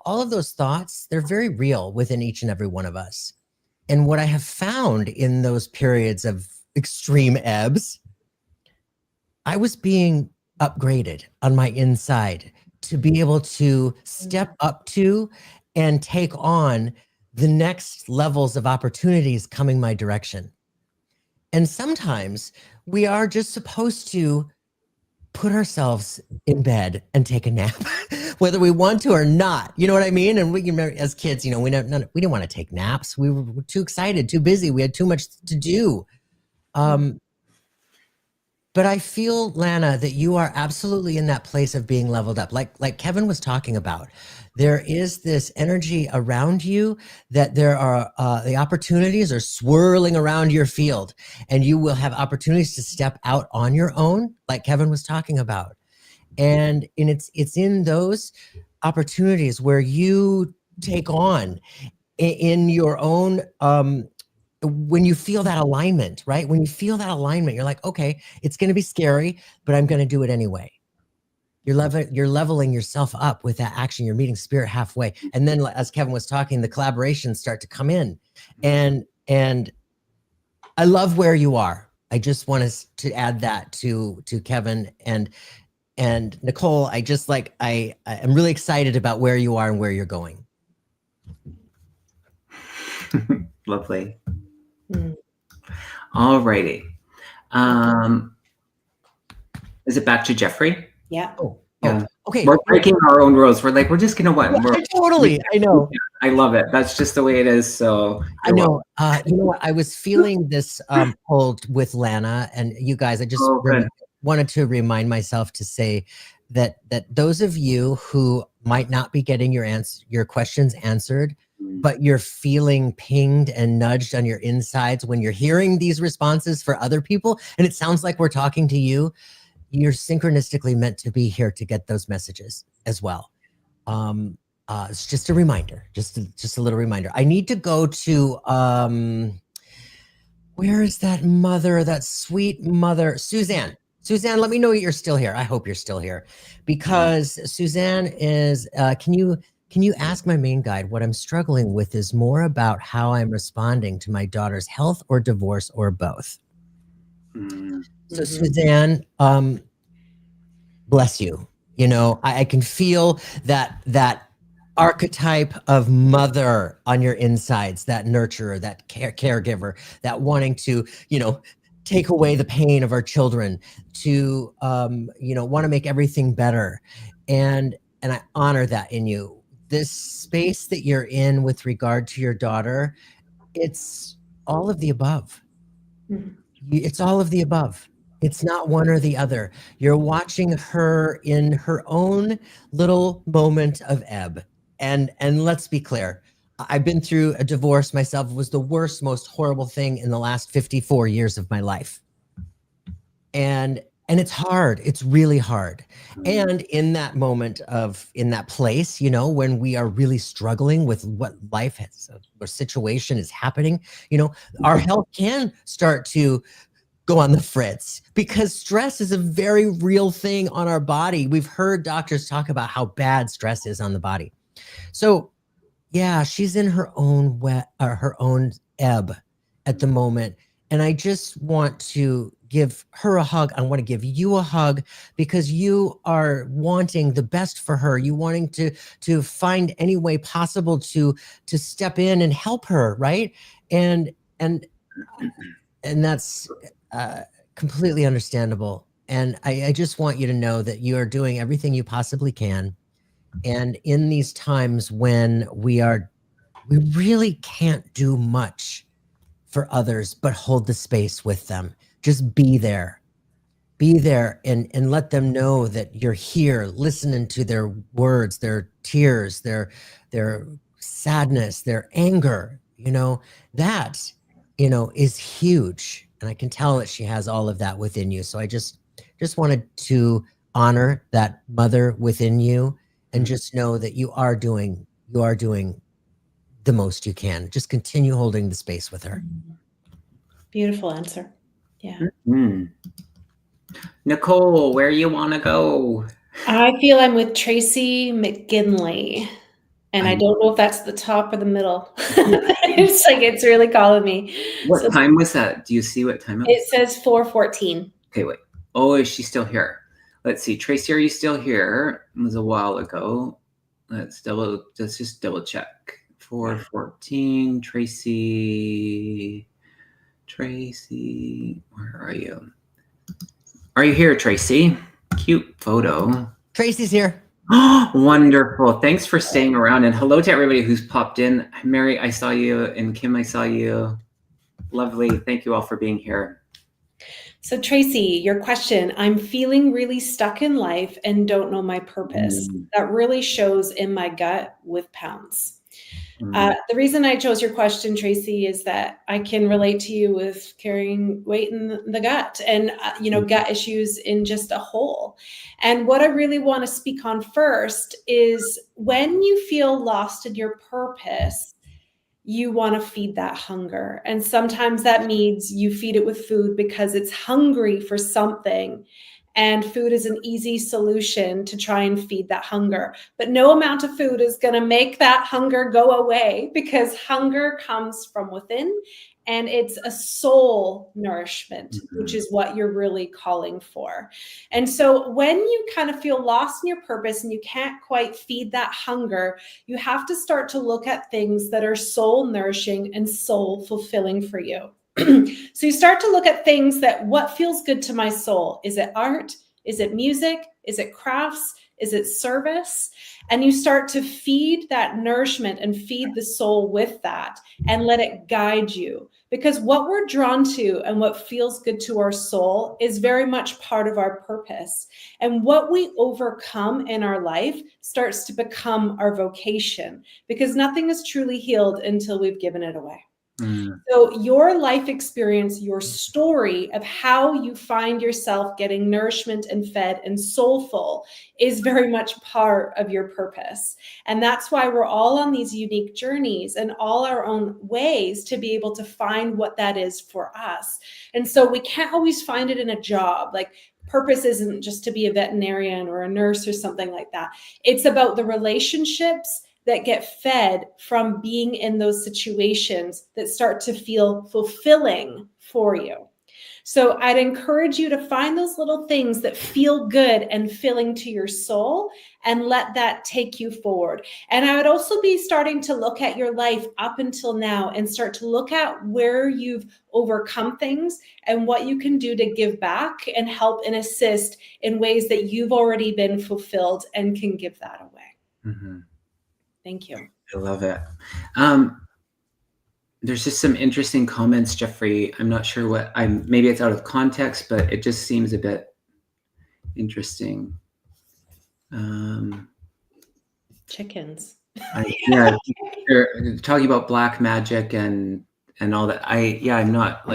all of those thoughts, they're very real within each and every one of us. And what I have found in those periods of extreme ebbs, I was being upgraded on my inside to be able to step up to and take on the next levels of opportunities coming my direction. And sometimes we are just supposed to put ourselves in bed and take a nap, whether we want to or not. You know what I mean? And we, as kids, we didn't want to take naps. We were too excited, too busy. We had too much to do. But I feel, Lana, that you are absolutely in that place of being leveled up. Like Kevin was talking about, there is this energy around you that there are the opportunities are swirling around your field, and you will have opportunities to step out on your own, like Kevin was talking about. And it's in those opportunities where you take on in your own when you feel that alignment, right? When you feel that alignment, you're like, okay, it's going to be scary, but I'm going to do it anyway. You're leveling yourself up with that action. You're meeting spirit halfway. And then, as Kevin was talking, the collaborations start to come in. And I love where you are. I just want us to add that to Kevin and Nicole. I just I am really excited about where you are and where you're going. Lovely. All righty. Is it back to Jeffrey? Yeah. Yeah. Okay. We're breaking our own rules. We're like, we're just gonna what? Totally. I know. I love it. That's just the way it is. So I know. You know what? I was feeling this pulled with Lana and you guys. I just wanted to remind myself to say that those of you who might not be getting your questions answered, but you're feeling pinged and nudged on your insides when you're hearing these responses for other people, and it sounds like we're talking to you, you're synchronistically meant to be here to get those messages as well. It's just a reminder, just a little reminder. I need to go to, where is that mother, that sweet mother, Suzanne. Suzanne, let me know you're still here. I hope you're still here, because Suzanne is, can you ask my main guide? What I'm struggling with is more about how I'm responding to my daughter's health or divorce or both. So Suzanne, bless you. I can feel that archetype of mother on your insides, that nurturer, that caregiver, that wanting to, take away the pain of our children, to, want to make everything better. And I honor that in you. This space that you're in with regard to your daughter, it's all of the above. It's all of the above. It's not one or the other. You're watching her in her own little moment of ebb. And let's be clear, I've been through a divorce myself. It was the worst, most horrible thing in the last 54 years of my life. And it's hard. It's really hard. And in that moment in that place, when we are really struggling with what life has, or situation is happening, our health can start to go on the fritz, because stress is a very real thing on our body. We've heard doctors talk about how bad stress is on the body. So yeah, she's in her own ebb at the moment. And I just want to give her a hug. I want to give you a hug because you are wanting the best for her. You wanting to find any way possible to step in and help her, right? And that's completely understandable. And I just want you to know that you are doing everything you possibly can. And in these times when we really can't do much for others, but hold the space with them. Just be there. Be there and let them know that you're here, listening to their words, their tears, their sadness, their anger. That is huge. And I can tell that she has all of that within you. So I just wanted to honor that mother within you and just know that you are doing the most you can. Just continue holding the space with her. Beautiful answer. Yeah. Nicole, where you want to go? I feel I'm with Tracy McGinley. And I don't know if that's the top or the middle. It's like, it's really calling me. What time was that? Do you see what time it was? It says 4:14. Okay, wait. Oh, is she still here? Let's see. Tracy, are you still here? It was a while ago. Let's just double check. 4:14. Tracy, where are you? Are you here, Tracy? Cute photo. Tracy's here. Oh, wonderful. Thanks for staying around. And hello to everybody who's popped in. Mary, I saw you. And Kim, I saw you. Lovely. Thank you all for being here. So Tracy, your question, I'm feeling really stuck in life and don't know my purpose. That really shows in my gut with pounds. The reason I chose your question, Tracy, is that I can relate to you with carrying weight in the gut and, gut issues in just a whole. And what I really want to speak on first is when you feel lost in your purpose, you want to feed that hunger. And sometimes that means you feed it with food because it's hungry for something. And food is an easy solution to try and feed that hunger. But no amount of food is going to make that hunger go away because hunger comes from within. And it's a soul nourishment, which is what you're really calling for. And so when you kind of feel lost in your purpose and you can't quite feed that hunger, you have to start to look at things that are soul nourishing and soul fulfilling for you. So you start to look at things that what feels good to my soul. Is it art? Is it music? Is it crafts? Is it service? And you start to feed that nourishment and feed the soul with that and let it guide you. Because what we're drawn to and what feels good to our soul is very much part of our purpose. And what we overcome in our life starts to become our vocation because nothing is truly healed until we've given it away. So your life experience, your story of how you find yourself getting nourishment and fed and soulful is very much part of your purpose. And that's why we're all on these unique journeys and all our own ways to be able to find what that is for us. And so we can't always find it in a job. Like purpose isn't just to be a veterinarian or a nurse or something like that. It's about the relationships that get fed from being in those situations that start to feel fulfilling for you. So I'd encourage you to find those little things that feel good and filling to your soul and let that take you forward. And I would also be starting to look at your life up until now and start to look at where you've overcome things and what you can do to give back and help and assist in ways that you've already been fulfilled and can give that away. Thank you. I love it. There's just some interesting comments, Jeffrey. I'm not sure maybe it's out of context, but it just seems a bit interesting. Chickens. Yeah, they're talking about black magic and all that. I'm not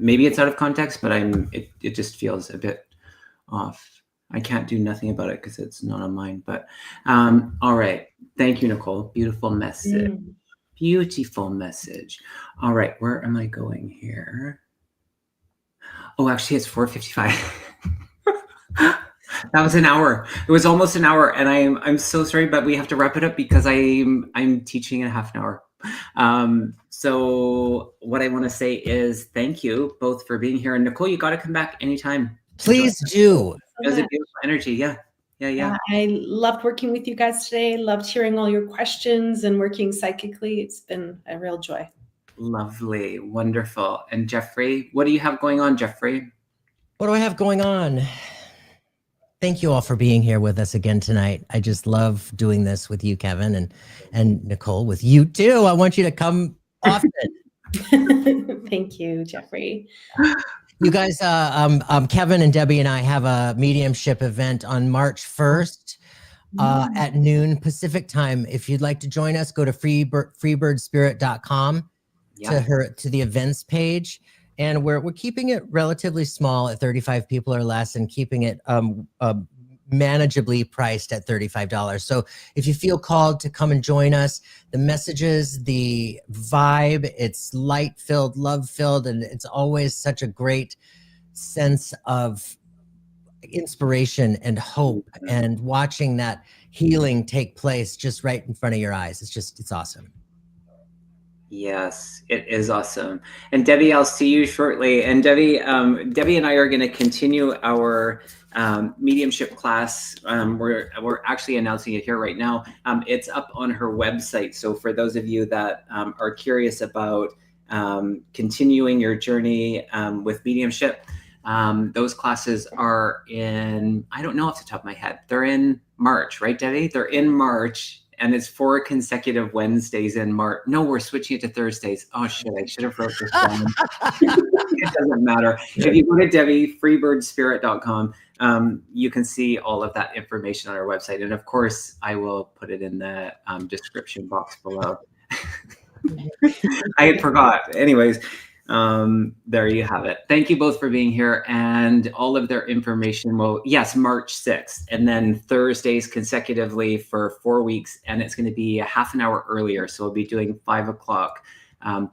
maybe it's out of context, but it just feels a bit off. I can't do nothing about it because it's not on mine, but all right. Thank you, Nicole. Beautiful message. Beautiful message. All right. Where am I going here? Oh, actually it's 4:55. That was an hour. It was almost an hour. And I'm so sorry, but we have to wrap it up because I'm teaching in a half an hour. So what I want to say is thank you both for being here. And Nicole, you got to come back anytime. Please do. It was a beautiful energy. Yeah. Yeah. I loved working with you guys today. Loved hearing all your questions and working psychically. It's been a real joy. Lovely. Wonderful. And Jeffrey, what do you have going on, Jeffrey? What do I have going on? Thank you all for being here with us again tonight. I just love doing this with you, Kevin, and Nicole, with you too. I want you to come often. Thank you, Jeffrey. You guys, Kevin and Debbie and I have a mediumship event on March 1st at noon Pacific time. If you'd like to join us, go to freebirdspirit.com to the events page. And we're keeping it relatively small at 35 people or less, and keeping it manageably priced at $35. So if you feel called to come and join us, the messages, the vibe, it's light-filled, love-filled, and it's always such a great sense of inspiration and hope, and watching that healing take place just right in front of your eyes. It's awesome. Yes, it is awesome. And Debbie, I'll see you shortly. And Debbie and I are going to continue our mediumship class. We're actually announcing it here right now. It's up on her website. So for those of you that are curious about continuing your journey with mediumship, those classes are in, I don't know off the top of my head, they're in March, right, Debbie? They're in March. And it's 4 consecutive Wednesdays in March. No, we're switching it to Thursdays. Oh, shit, I should have wrote this down. It doesn't matter. If you go to freebirdspirit.com, you can see all of that information on our website. And of course, I will put it in the description box below. I forgot. Anyways, there you have it. Thank you both for being here, and all of their information will, yes, March 6th, and then Thursdays consecutively for 4 weeks, and it's going to be a half an hour earlier. So we'll be doing 5 o'clock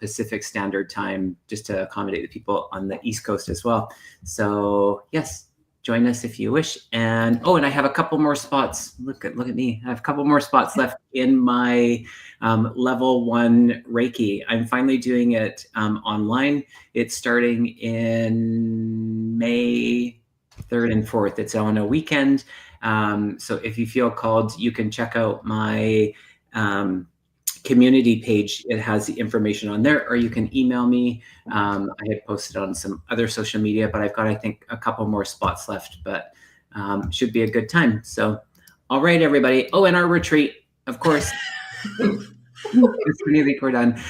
Pacific Standard Time, just to accommodate the people on the East Coast as well. So yes, join us if you wish. And and I have a couple more spots. Look at me. I have a couple more spots left in my level 1 Reiki. I'm finally doing it online. It's starting in May 3rd and 4th. It's on a weekend. So if you feel called, you can check out my community page. It has the information on there, or you can email me. I had posted on some other social media, but I've got, I think, a couple more spots left, but should be a good time. So, all right, everybody. Oh, and our retreat, of course. We're done.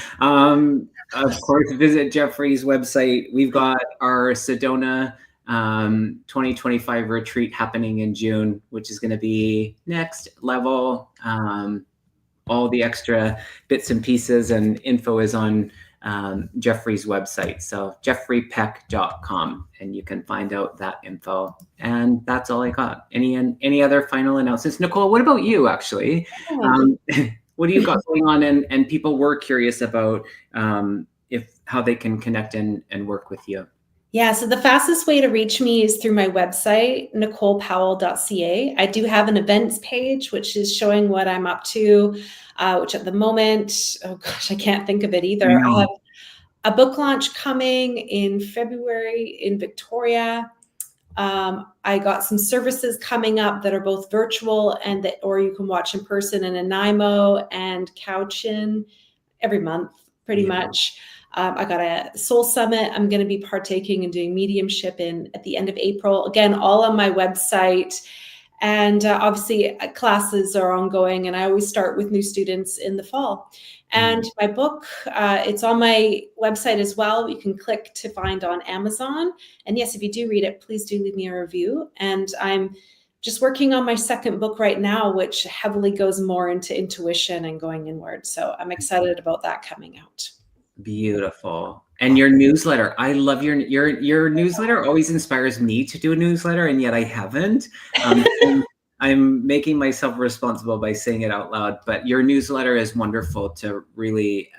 Of course, visit Jeffrey's website. We've got our Sedona 2025 retreat happening in June, which is going to be next level. All the extra bits and pieces and info is on Jeffrey's website. So jeffreypeck.com, and you can find out that info. And that's all I got. Any other final announcements? Nicole, what about you, actually? What do you got going on? And people were curious about how they can connect and work with you. Yeah, so the fastest way to reach me is through my website, nicolepowell.ca. I do have an events page, which is showing what I'm up to, which at the moment, oh gosh, I can't think of it either. I have a book launch coming in February in Victoria. I got some services coming up that are both virtual or you can watch in person in Nanaimo and Cowichan every month, pretty much. I got a soul summit I'm going to be partaking and doing mediumship at the end of April. Again, all on my website. And obviously classes are ongoing, and I always start with new students in the fall. And my book, it's on my website as well. You can click to find on Amazon. And yes, if you do read it, please do leave me a review. And I'm just working on my second book right now, which heavily goes more into intuition and going inward. So I'm excited about that coming out. Beautiful. And your newsletter, I love your newsletter. Always inspires me to do a newsletter, and yet I haven't. I'm making myself responsible by saying it out loud, but your newsletter is wonderful to really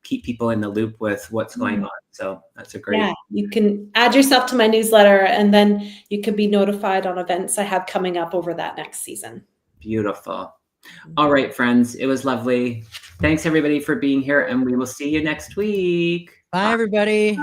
keep people in the loop with what's going on. So that's a great. Yeah, you can add yourself to my newsletter, and then you can be notified on events I have coming up over that next season. Beautiful. All right, friends, it was lovely. Thanks everybody for being here, and we will see you next week. Bye, everybody.